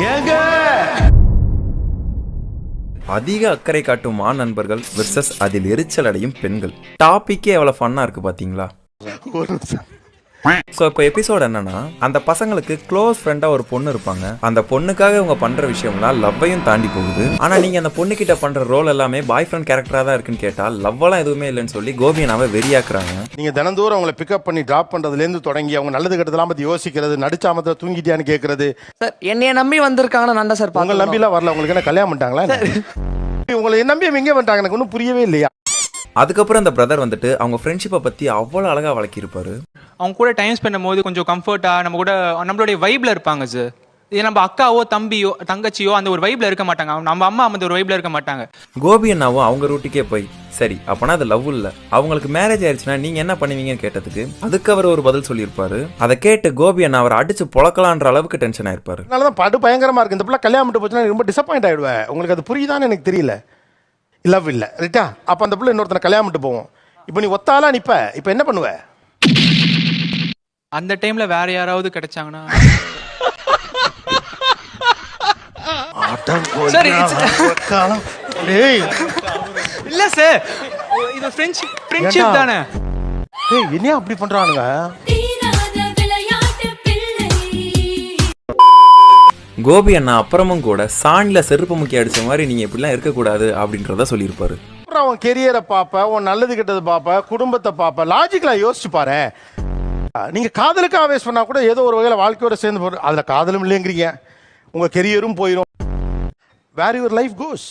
ஏங்க அதிக அக்கறை காட்டும் ஆண் நண்பர்கள் வெர்சஸ் அதில் எரிச்சல் அடையும் பெண்கள். டாபிக்கே எவ்வளவு ஃபன்னா இருக்கு பாத்தீங்களா? ஸோ இப்போ எபிசோட் என்னன்னா, அந்த பசங்களுக்கு க்ளோஸ் ஃப்ரெண்டா ஒரு பொண்ணு இருப்பாங்க. அந்த பொண்ணுக்காக இவங்க பண்ற விஷயம்லாம் லவ்வையும் தாண்டி போகுது. ஆனா நீங்க அந்த பொண்ணு கிட்ட பண்ற ரோல் எல்லாமே பாய் ஃப்ரெண்ட் கேரக்டரா தான் இருக்குன்னு கேட்டா லவ்வெல்லாம் எதுவுமே இல்லைன்னு சொல்லி கோபியனாவை வெறியாக்குறாங்க. நீங்க தினந்தோறும் அவங்களை பிக்கப் பண்ணி டிராப் பண்றதுல இருந்து தொடங்கி அவங்க நல்லது கெட்டதெல்லாம் பத்தி யோசிக்கிறது, நடிச்சாமத்துல தூங்கிட்டியான்னு கேட்கறது. சார் என்னைய நம்பி வந்திருக்காங்கன்னு நான் தான் சார் உங்க நம்பிலாம் வரல. உங்களுக்கு என்ன கல்யாணம் பண்ணிட்டாங்களா? உங்களை நம்பி எங்கே பண்ணிட்டாங்க? எனக்கு ஒன்றும் புரியவே இல்லையா. அதுக்கப்புறம் அந்த பிரதர் வந்துட்டு அவங்க ஃப்ரெண்ட்ஷிப்பை பத்தி அவ்வளோ அழகா வளர்க்கிருப்பாரு. அவங்க கூட டைம் ஸ்பெண்ட் பண்ணும்போது கொஞ்சம் கம்ஃபர்ட்டா நம்ம கூட நம்மளுடைய வைப்ல இருப்பாங்க சார். இது நம்ம அக்காவோ தம்பியோ தங்கச்சியோ அந்த ஒரு வைப்ல இருக்க மாட்டாங்க. நம்ம அம்மா அந்த ஒரு வைப்ல இருக்க மாட்டாங்க. கோபி அண்ணாவும் அவங்க ரூட்டுக்கே போய் சரி அப்பனா அது லவ் இல்ல, அவங்களுக்கு மேரேஜ் ஆயிடுச்சுன்னா நீங்க என்ன பண்ணுவீங்கன்னு கேட்டதுக்கு அதுக்கு அவர் ஒரு பதில் சொல்லியிருப்பாரு. அதை கேட்டு கோபி அண்ணா அவர் அடிச்சு பொழக்கலான்ற அளவுக்கு டென்ஷன் ஆயிருப்பாரு. அதனாலதான் படு பயங்கரமா இருக்கு. இந்த பிள்ளை கல்யாணம் பண்ணிட்டு போச்சுன்னா ரொம்ப டிசப்பாயிண்ட் ஆயிடுவேன். உங்களுக்கு அது புரியுதான்னு எனக்கு தெரியல. லவ் இல்ல ரைட்டா? அப்ப அந்த பிள்ளை இன்னொருத்தனை கல்யாணம் பண்ணிட்டு போவோம். இப்போ நீ ஒத்தாலா நிப்ப, இப்போ என்ன பண்ணுவ? அந்த டைம்ல வேற யாராவது கிடைச்சாங்கன்னா சார் இல்ல சார், இது ஃப்ரெண்ட்ஷிப் தானே. ஏய் என்ன அப்படி பண்றானுங்க? கோபி அண்ணா அப்புறமும் கூட சாணில செருப்பு முக்கி அடிச்ச மாதிரி நீங்க இப்படிலாம் இருக்கக்கூடாது அப்படின்றத சொல்லியிருப்பாரு. அவன் கெரியரை பாப்ப, உன் நல்லது கெட்டது பாப்ப, குடும்பத்தை பாப்ப, லாஜிக்கலா யோசிச்சு பாரு. நீங்க காதலுக்கு ஆவேஸ் பண்ணா கூட ஏதோ ஒரு வகையில வாழ்க்கையோட சேர்ந்து போற, அதுல காதலும் இல்லைங்கிறீங்க, உங்க கெரியரும் போயிடும். வேர் யுவர் லைஃப் கோஸ்.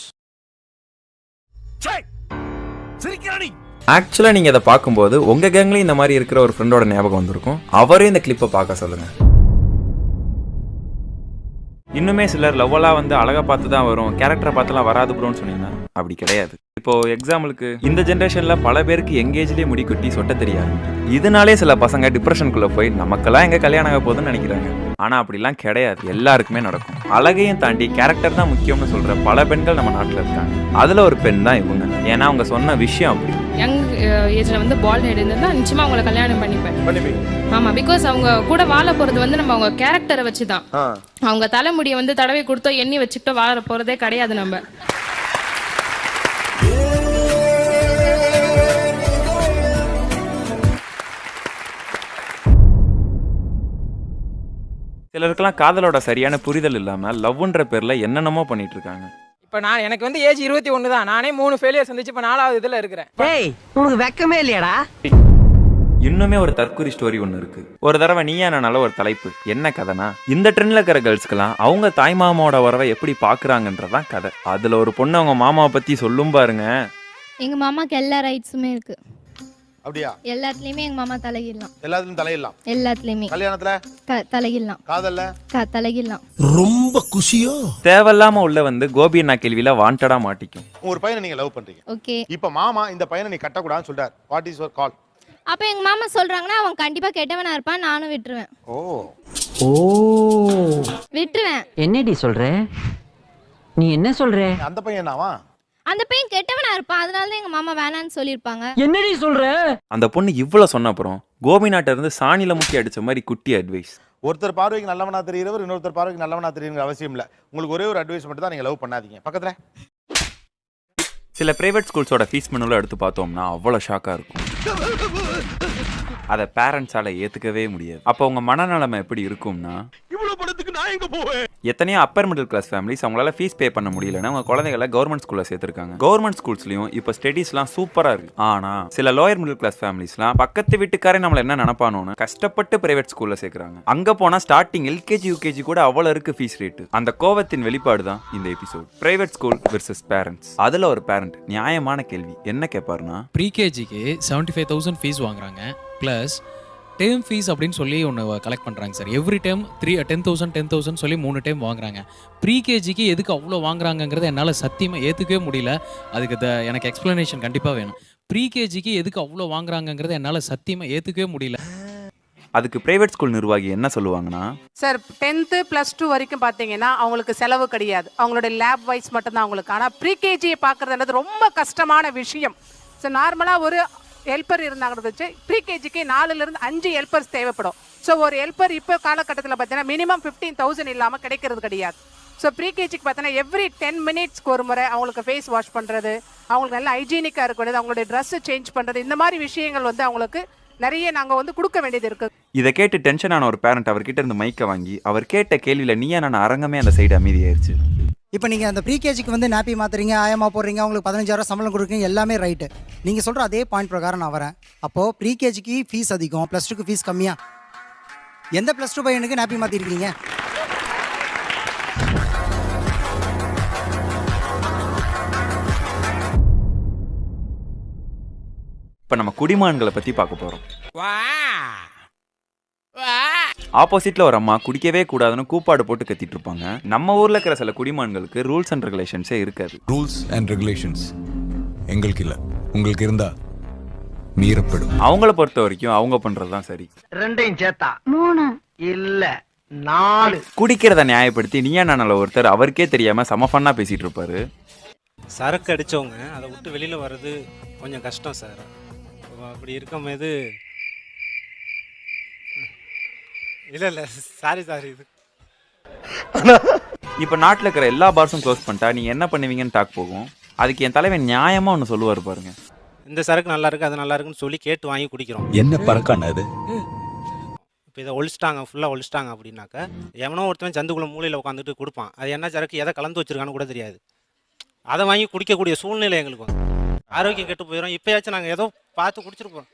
ஆக்சுவலா நீங்க இதை பார்க்கும்போது உங்க கேங்லயும் இந்த மாதிரி இருக்கிற ஒரு ஃப்ரெண்டோட ஞாபகம் வந்திருக்கும். அவரே இந்த கிளிப்பை பார்க்க சொல்லுங்க. இன்னுமே சிலர் லவ்வெல்லாம் வந்து அழகா பார்த்து தான் வரும், கேரக்டரை பார்த்துலாம் வராது ப்ரோன்னு சொன்னீங்கன்னா அப்படி கிடையாது. இப்போ எக்ஸாம்பிளுக்கு இந்த ஜென்ரேஷன்ல பல பேருக்கு எங்கேஜ்லேயே முடி கொட்டி சொட்ட தெரியாது. இதனாலே சில பசங்க டிப்ரெஷனுக்குள்ள போய் நமக்கெல்லாம் எங்க கல்யாணம் ஆக போகுதுன்னு நினைக்கிறாங்க. ஆனா அப்படிலாம் கிடையாது, எல்லாருக்குமே நடக்கும். அழகையும் தாண்டி கேரக்டர் தான் முக்கியம்னு சொல்ற பல பெண்கள் நம்ம நாட்டில் இருக்காங்க. அதுல ஒரு பெண் தான் இவங்க. ஏன்னா அவங்க சொன்ன விஷயம் அப்படி. யங் ஏஜ்ல வந்து பால் ஹெட் இருந்தா நிச்சயமா அவங்கள கல்யாணம் பண்ணிப்பேன். ஆமா, பிகாஸ் அவங்க கூட வாழ போறது வந்து நம்ம அவங்க கேரக்டரை வச்சுதான். அவங்க தலைமுடியை வந்து தடவை கொடுத்தோ எண்ணி வச்சுக்கிட்டோ வாழ போறதே கிடையாது. நம்ம சிலருக்கெல்லாம் காதலோட சரியான புரிதல் இல்லாம லவ்ன்ற பேர்ல என்னென்னமோ பண்ணிட்டு இருக்காங்க. இப்ப நான் எனக்கு வந்து ஏஜ் 21 தான். நானே 3 ஃபெயிலியர் சந்திச்சு இப்ப 4வது இதுல இருக்கிறேன். டேய் உனக்கு வெக்கமே இல்லையாடா? இன்னுமே ஒரு தற்கொலை ஸ்டோரி ஒன்று இருக்கு. ஒரு தடவை நீயா நானால ஒரு தலைப்பு. என்ன கதைனா, இந்த ட்ரெண்ட்ல இருக்கிற கேர்ள்ஸ்க்கெல்லாம் அவங்க தாய் மாமாவோட வரவை எப்படி பாக்குறாங்கன்றதான் கதை. அதுல ஒரு பொண்ணு அவங்க மாமாவை பத்தி சொல்லும் பாருங்க. எங்க மாமாக்கு எல்லா ரைட்ஸுமே இருக்கு. அப்படியா? எல்லாத்துலயுமே எங்க மாமா தலையிடலாம். எல்லாத்துலயும் தலையிடலாம். எல்லாத்துலயுமே. கல்யாணத்துல தலையிடலாம். காதல்ல தலையிடலாம். ரொம்ப குஷியோ? தேவையில்லாம உள்ள வந்து கோபி அண்ணா கேள்வியில வாண்டடா மாட்டிக்கும். ஒரு பையனை நீங்க லவ் பண்றீங்க. ஓகே. இப்ப மாமா இந்த பையனை நீ கட்டக்கூடாதுன்னு சொல்றார். வாட் இஸ் யுவர் கால்? அப்ப எங்க மாமா சொல்றாங்கன்னா அவன் கண்டிப்பா கெட்டவனா இருப்பான். நானும் விட்டுருவேன். ஓ விட்டுருவேன். என்னடி சொல்ற? நீ என்ன சொல்ற? அந்த பையன் என்னவா? அந்த பையன் கெட்டவனா இருப்பான். அதனால தான் எங்க மாமா வேணான்னு சொல்லிருப்பாங்க. என்னடி சொல்ற? அந்த பொண்ணு இவ்வளவு சொன்ன அப்புறம் கோபிநாட்ட இருந்து சாணில முக்கி அடிச்ச மாதிரி குட்டி அட்வைஸ். ஒருத்தர் பார்வைக்கு நல்லவனா தெரியறவர் இன்னொருத்தர் பார்வைக்கு நல்லவனா தெரியணுங்கிற அவசியம் இல்ல. உங்களுக்கு ஒரே ஒரு அட்வைஸ் மட்டும் தான், நீங்க லவ் பண்ணாதீங்க. பக்கத்துல சில பிரைவேட் ஸ்கூல்ஸோட ஃபீஸ் மெனுல எடுத்து பார்த்தோம்னா அவ்வளோ ஷாக்கா இருக்கும். அதை பேரண்ட்ஸால ஏத்துக்கவே முடியாது. அப்போ உங்க மனநலமை எப்படி இருக்கும்னா, எத்தனையோ அப்பர் மிடில் கிளாஸ் ஃபேமிலிஸ் அவங்களால ஃபீஸ் பே பண்ண முடியலன்னா அவங்க குழந்தைகளை கவர்மெண்ட் ஸ்கூல்ல சேர்த்திருக்காங்க. கவர்மெண்ட் ஸ்கூல்ஸ்லயும் இப்போ ஸ்டடீஸ்லாம் சூப்பரா இருக்கு. ஆனா சில லோயர் மிடில் கிளாஸ் ஃபேமிலிஸ்லாம் பக்கத்து வீட்டுக்காரே நம்மள என்ன நினைப்பானோன்னு கஷ்டப்பட்டு பிரைவேட் ஸ்கூல்ல சேர்க்கறாங்க. அங்க போனா ஸ்டார்டிங் எல்கேஜி யூகேஜி கூட அவ்வளவு இருக்கு ஃபீஸ் ரேட். அந்த கோவத்தின் வெளிப்பாடு தான் இந்த episode. Private school versus parents. அதுல ஒரு பேரண்ட் நியாயமான கேள்வி என்ன கேட்பாருன்னா, ப்ரீகேஜிக்கு 75,000 ஃபீஸ் வாங்குறாங்க, ப்ளஸ் டேர்ம் ஃபீஸ் அப்படின்னு சொல்லி ஒன்று கலெக்ட் பண்ணுறாங்க சார். எவ்ரி டைம் 10,000 சொல்லி 3 டைம் வாங்குறாங்க. ப்ரீகேஜிக்கு எதுக்கு அவ்வளோ வாங்குறாங்கங்கிறத என்னால் சத்தியமாக ஏற்றுக்கவே முடியல. அதுக்கு எனக்கு எக்ஸ்ப்ளனேஷன் கண்டிப்பாக வேணும். ப்ரீகேஜிக்கு எதுக்கு அவ்வளோ வாங்குறாங்கங்கிறத என்னால் சத்தியமாக ஏற்றுக்கவே முடியல. அதுக்கு பிரைவேட் ஸ்கூல் நிர்வாகி என்ன சொல்லுவாங்கன்னா, சார் 10th +2 வரைக்கும் பார்த்தீங்கன்னா அவங்களுக்கு செலவு கிடையாது. அவங்களோட லேப் வைஸ் மட்டும்தான் அவங்களுக்கு. ஆனால் ப்ரீகேஜியை பார்க்குறதுன்றது ரொம்ப கஷ்டமான விஷயம். ஸோ நார்மலாக ஒரு ஹெல்ப்பர் இருந்தாங்கிறது வச்சு ப்ரீகேஜிக்கு 4லேருந்து 5 ஹெல்ப்பர்ஸ் தேவைப்படும். ஸோ ஒரு ஹெல்ப்பர் இப்போ காலகட்டத்தில் பார்த்தீங்கன்னா மினிமம் 15,000 இல்லாமல் கிடைக்கிறது கிடையாது. ஸோ ப்ரீகேஜிக்கு பார்த்தீங்கன்னா எவ்ரி 10 மினிட்ஸ்க்கு ஒரு முறை அவங்களுக்கு ஃபேஸ் வாஷ் பண்ணுறது, அவங்களுக்கு நல்லா ஹைஜீனிக்காக இருக்கணும், அவங்களுடைய ட்ரெஸ்ஸை சேஞ்ச் பண்ணுறது, இந்த மாதிரி விஷயங்கள் வந்து அவங்களுக்கு நிறைய நாங்கள் வந்து கொடுக்க வேண்டியது இருக்குது. இதை கேட்டு டென்ஷன் ஆன ஒரு பேரண்ட் அவர்கிட்ட இருந்து மைக்கை வாங்கி அவர் கேட்ட கேள்வியில் நீயா நான் அரங்கமே அந்த சைடு அமைதியாயிருச்சு. இப்போ நீங்கள் அந்த ப்ரீகேஜிக்கு வந்து நாப்பி மாற்றுறீங்க, ஆயமா போடுறீங்க, அவங்களுக்கு 15,000 சம்பளம் கொடுக்குறீங்க, எல்லாமே ரைட்டு. நீங்கள் சொல்கிற அதே பாயிண்ட் பிரகாரம் நான் வரேன். அப்போது ப்ரீகேஜிக்கு ஃபீஸ் அதிகம், +2க்கு ஃபீஸ் கம்மியாக, எந்த +2 பையனுக்கு நாப்பி மாற்றிருக்கீங்க? இப்போ நம்ம குடிமான்களை பற்றி பார்க்க போகிறோம். ஆப்போசிட்ல ஒரு அம்மா குடிக்கவே கூடாதுன்னு கூப்பாடு போட்டு கத்திட்டு இருப்பாங்க. நம்ம ஊர்ல இருக்கிற சில குடிமான்களுக்கு ரூல்ஸ் அண்ட் ரெகுலேஷன்ஸே இருக்காது. ரூல்ஸ் அண்ட் ரெகுலேஷன்ஸ் எங்களுக்கு இல்ல, உங்களுக்கு இருந்தா மீறப்படும். அவங்கள பொறுத்த வரைக்கும் அவங்க பண்றதுதான் சரி. 2 சேர்த்தா 3 இல்ல 4. குடிக்கிறத நியாயப்படுத்தி நீயா நானால ஒருத்தர் அவருக்கே தெரியாம சமஃபன்னா பேசிட்டு இருப்பாரு. சரக்கு அடிச்சவங்க அதை விட்டு வெளியில வர்றது கொஞ்சம் கஷ்டம் சார். அப்படி இருக்கும்போது இல்ல சாரி இது இப்ப நாட்டுல இருக்கிற எல்லா பார்ஸும் க்ளோஸ் பண்ணிட்டா நீங்க என்ன பண்ணுவீங்கன்னு டாக் போகும். அதுக்கு என் தலைவன் நியாயமா ஒன்னு சொல்லுவாரு பாருங்க. இந்த சரக்கு நல்லா இருக்கு, அது நல்லா இருக்குன்னு சொல்லி கேட்டு வாங்கி குடிக்கிறோம். என்ன பறக்கான அது? இப்போ இதை ஒழிச்சிட்டாங்க, ஃபுல்லாக ஒழிச்சிட்டாங்க அப்படின்னாக்க எவனோ ஒருத்தவன் சந்துக்குள்ள மூலையில் உட்காந்துட்டு கொடுப்பான். அது என்ன சரக்கு எதை கலந்து வச்சிருக்கான்னு கூட தெரியாது. அதை வாங்கி குடிக்கக்கூடிய சூழ்நிலை எங்களுக்கு வந்து ஆரோக்கியம் கெட்டு போயிடும். இப்பயாச்சும் நாங்கள் ஏதோ பார்த்து குடிச்சிருப்போம்.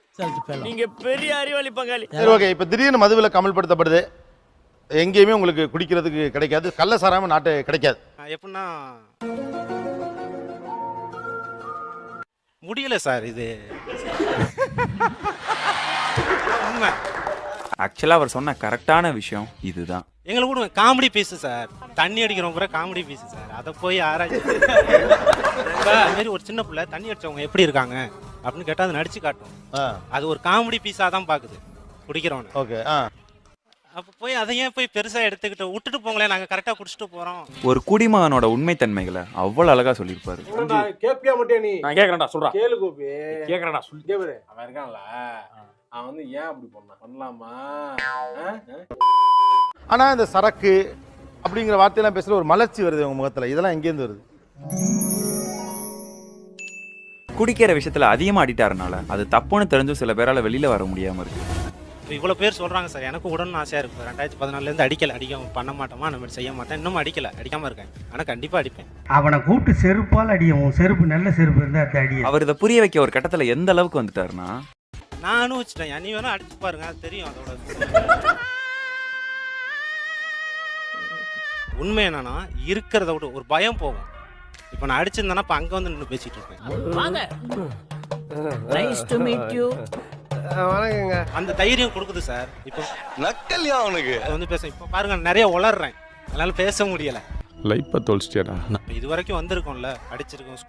நீங்க பெரிய அறிவாளி பங்காளி. சரி, ஓகே. இப்போ திடீர்னு மதுவில் கமல்படுத்தப்படுது, எங்கேயுமே உங்களுக்கு குடிக்கிறதுக்கு கிடைக்காது, கள்ள சாராம நாட்டு கிடைக்காது. எப்படின்னா முடியல சார். இது உண்மை. ஆக்சுவலா அவர் சொன்ன கரெக்டான விஷயம் இதுதான். எங்களுக்கு கூட காமெடி பீஸு சார். தண்ணி அடிக்கிறவங்க கூட காமெடி பீஸு சார். அதை போய் ஆராய்ச்சி அது மாதிரி ஒரு சின்ன பிள்ளை தண்ணி அடிச்சவங்க எப்படி இருக்காங்க அப்படின்னு கேட்டால் அதை நடிச்சு காட்டும். அது ஒரு காமெடி பீஸாக தான் பார்க்குது குடிக்கிறவன. ஓகே. அப்போ போய் அதையே போய் பெருசாக எடுத்துக்கிட்டு விட்டுட்டு போங்களேன், நாங்கள் கரெக்டாக குடிச்சிட்டு போகிறோம். ஒரு குடிமகனோட உண்மை தன்மைகளை அவ்வளவு அழகா சொல்லியிருப்பாரு. கேப்பியா மட்டும் நீ நான் கேக்குறேன்டா, சொல்றா. கேளு கோபி, கேக்குறேன்டா, சொல்லு. கேளு. அவன் இருக்கான்ல, அவன் வந்து ஏன் அப்படி பண்ணலாமா? ஆனா இந்த சரக்கு அப்படிங்கிற வார்த்தையெல்லாம் பேசுற ஒரு மலர்ச்சி வருது உங்க முகத்துல. இதெல்லாம் எங்கேருந்து வருது? குடிக்கிற விஷயத்துல அதிகமா அடிட்டாருனால அது தப்புன்னு தெரிஞ்சும் சில பேரால வெளியில வர முடியாம இருக்கு. இப்போ இவ்வளோ பேர் சொல்கிறாங்க சார். எனக்கு உடனே ஆசையாக இருக்குது. 2014 அடிக்க பண்ண மாட்டோமா, நம்ம செய்ய மாட்டேன். இன்னும் அடிக்காமல் இருக்கேன். ஆனால் கண்டிப்பாக அடிப்பேன். அவனை கூப்பிட்டு செருப்பால் அடியும். செருப்பு நல்ல செருப்பு இருந்தால் அடியும். அவர் இதை புரிய வைக்க ஒரு கட்டத்துல எந்த அளவுக்கு வந்துட்டாருன்னா, நான் அனுபவிச்சிட்டேன். நீ வேணா அடிச்சு பாருங்க, அது தெரியும். அதோட உண்மை என்னன்னா இருக்கிறத விட ஒரு பயம் போகும். இப்போ நான் அடிச்சிருந்தேன்னா இப்போ அங்கே வந்து நின்று பேசிட்டு இருப்பேன். அந்த தைரியம் கொடுக்குது சார். இப்போ நக்கல்யா அவனுக்கு வந்து பேச இப்போ பாருங்க நிறைய உளர்றேன், அதனால பேச முடியல. லைஃப்பை தொலைச்சிட்டியாடா. இது வரைக்கும் வந்திருக்கோம்ல, படிச்சிருக்கோம்,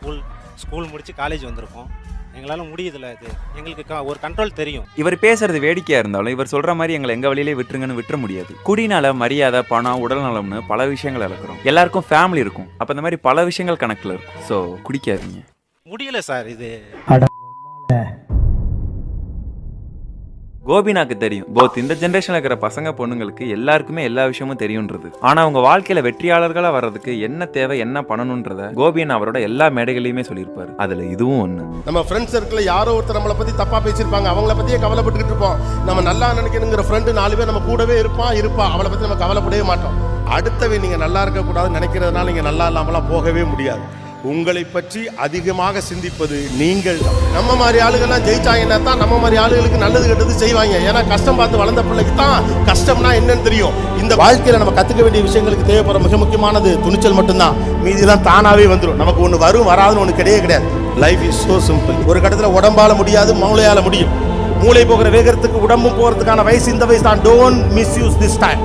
ஸ்கூல் முடிச்சு காலேஜ் வந்திருக்கோம். எங்களால் முடியுதுல்ல, இது எங்களுக்கு ஒரு கண்ட்ரோல் தெரியும். இவர் பேசுறது வேடிக்கையா இருந்தாலும் இவர் சொல்ற மாதிரி எங்களை எங்க வழியிலே விட்டுருங்கன்னு விட்டுற முடியாது. குடினால மரியாதை, பணம், உடல் நலம்னு பல விஷயங்கள் இழக்கிறோம். எல்லாருக்கும் ஃபேமிலி இருக்கும். அப்ப இந்த மாதிரி பல விஷயங்கள் கணக்குல இருக்கும். ஸோ குடிக்காதீங்க. முடியல சார். இது கோபிநாக்கு தெரியும், போத் இந்த ஜென்ரேஷன்ல இருக்கிற பசங்க பொண்ணுங்களுக்கு எல்லாருக்குமே எல்லா விஷயமும் தெரியும்ன்றது. ஆனா அவங்க வாழ்க்கையில வெற்றியாளர்களா வர்றதுக்கு என்ன தேவை, என்ன பண்ணணும்ன்றத கோபியன் அவரோட எல்லா மேடைகளையுமே சொல்லியிருப்பாரு. அதுல இதுவும் ஒண்ணு. நம்ம ஃப்ரெண்ட்ஸ் சர்க்கிள் யாரோ ஒருத்தர் நம்மளை பத்தி தப்பா பேசியிருப்பாங்க, அவங்கள பத்தியே கவலைப்பட்டுக்கிட்டு இருப்போம். நம்ம நல்லா நினைக்கணுங்கிற ஃப்ரெண்டு 4 பேர் நம்ம கூடவே இருப்பா, அவளை பத்தி நம்ம கவலைப்படவே மாட்டோம். அடுத்தவை நீங்க நல்லா இருக்க கூடாதுன்னு நினைக்கிறதுனால நீங்க நல்லா இல்லாமலாம் போகவே முடியாது. உங்களை பற்றி அதிகமாக சிந்திப்பது நீங்கள் தான். நம்ம மாதிரி ஆளுகள்லாம் ஜெயிச்சாங்கன்னா தான் நம்ம மாதிரி ஆளுகளுக்கு நல்லது கெட்டது செய்வாங்க. ஏன்னா கஷ்டம் பார்த்து வளர்ந்த பிள்ளைக்கு தான் கஷ்டம்னா என்னன்னு தெரியும். இந்த வாழ்க்கையில நம்ம கத்துக்க வேண்டிய விஷயங்களுக்கு தேவைப்படுற மிக முக்கியமானது துணிச்சல் மட்டும்தான். மீதிலாம் தானாவே வந்துடும். நமக்கு ஒன்று வரும் வராதுன்னு ஒன்று கிடையாது. Life is so simple. ஒரு கட்டத்தில் உடம்பால முடியாது, மூளையால முடியும். மூளை போகிற வேகத்துக்கு உடம்பும் போகிறதுக்கான வயசு இந்த வயசு தான். Don't misuse this time.